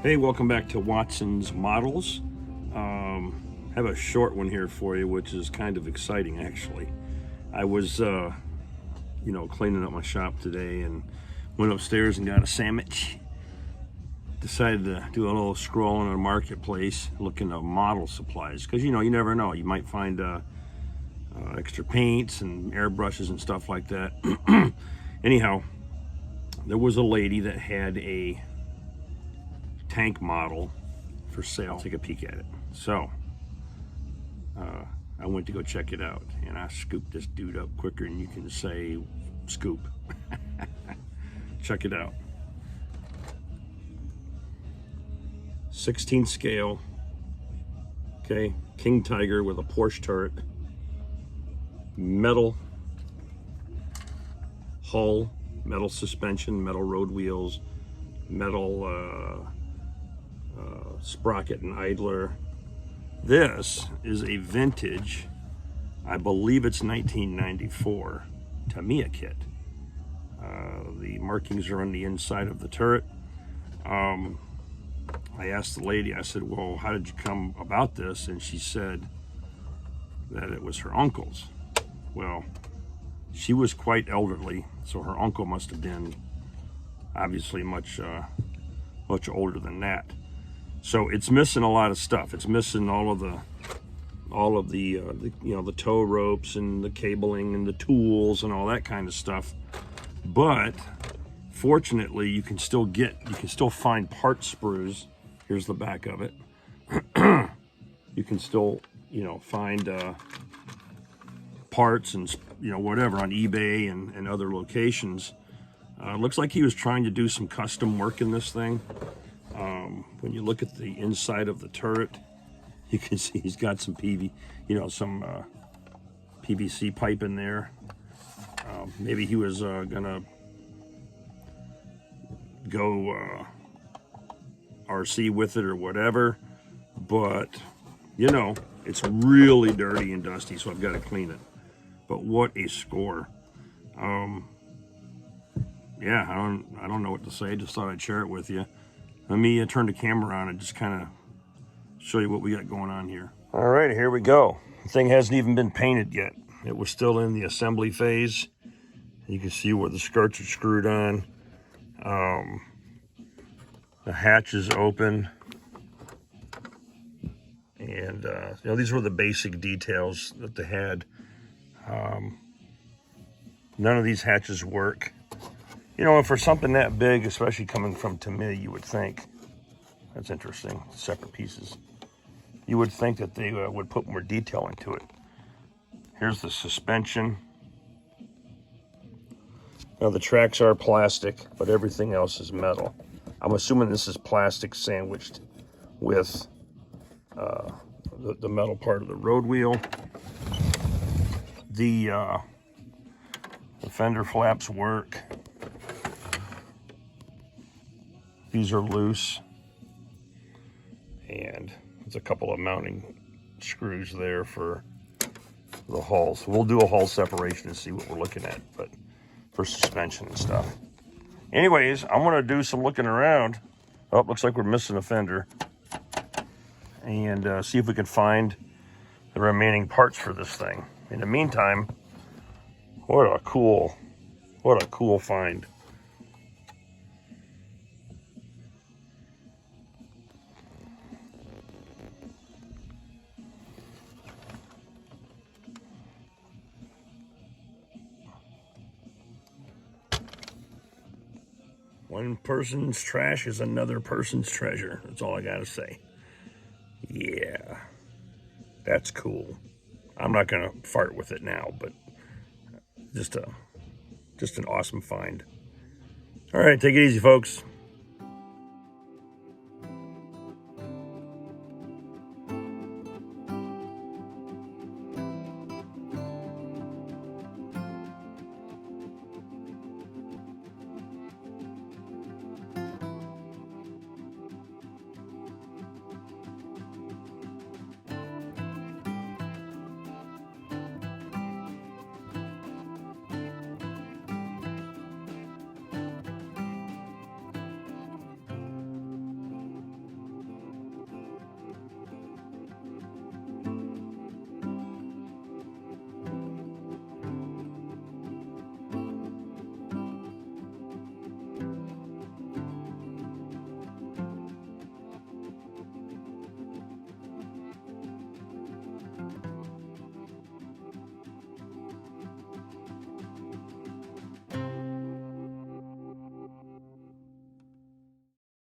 Hey, welcome back to Watson's Models. Have a short one here for you, which is kind of exciting, actually. I was, cleaning up my shop today and went upstairs and got a sandwich. Decided to do a little scroll on a marketplace, looking at model supplies, because you never know. You might find extra paints and airbrushes and stuff like that. Anyhow, there was a lady that had a tank model for sale. Take a peek at it. So I went to go check it out, and I scooped this dude up quicker than you can say scoop. Check it out. 16 scale, okay, King Tiger with a Porsche turret, metal hull, metal suspension, metal road wheels, metal sprocket and idler. This is a vintage, I believe it's 1994 Tamiya kit. The markings are on the inside of the turret. I asked the lady, I said, well, how did you come about this? And she said that it was her uncle's. Well, she was quite elderly, so her uncle must have been obviously much older than that. So it's missing a lot of stuff. It's missing all of the tow ropes and the cabling and the tools and all that kind of stuff. But fortunately, you can still find part sprues. Here's the back of it. You can still, find parts and whatever on eBay and other locations. Looks like he was trying to do some custom work in this thing. When you look at the inside of the turret, you can see he's got some PVC pipe in there. Maybe he was gonna go RC with it or whatever, but it's really dirty and dusty, so I've got to clean it. But what a score. Yeah, I don't know what to say. Just thought I'd share it with you. Let me turn the camera on and just kind of show you what we got going on here. All right, here we go. The thing hasn't even been painted yet. It was still in the assembly phase. You can see where the skirts are screwed on. The hatch is open. And, these were the basic details that they had. None of these hatches work. And for something that big, especially coming from Tamiya, you would think, that's interesting, separate pieces. You would think that they would put more detail into it. Here's the suspension. Now the tracks are plastic, but everything else is metal. I'm assuming this is plastic sandwiched with the metal part of the road wheel. The fender flaps work. These are loose, and there's a couple of mounting screws there for the hull. So we'll do a hull separation and see what we're looking at, but for suspension and stuff. Anyways, I'm gonna do some looking around. Oh, looks like we're missing a fender. And see if we can find the remaining parts for this thing. In the meantime, what a cool find. One person's trash is another person's treasure. That's all I gotta say. Yeah, that's cool. I'm not gonna fart with it now, but just an awesome find. All right, take it easy, folks.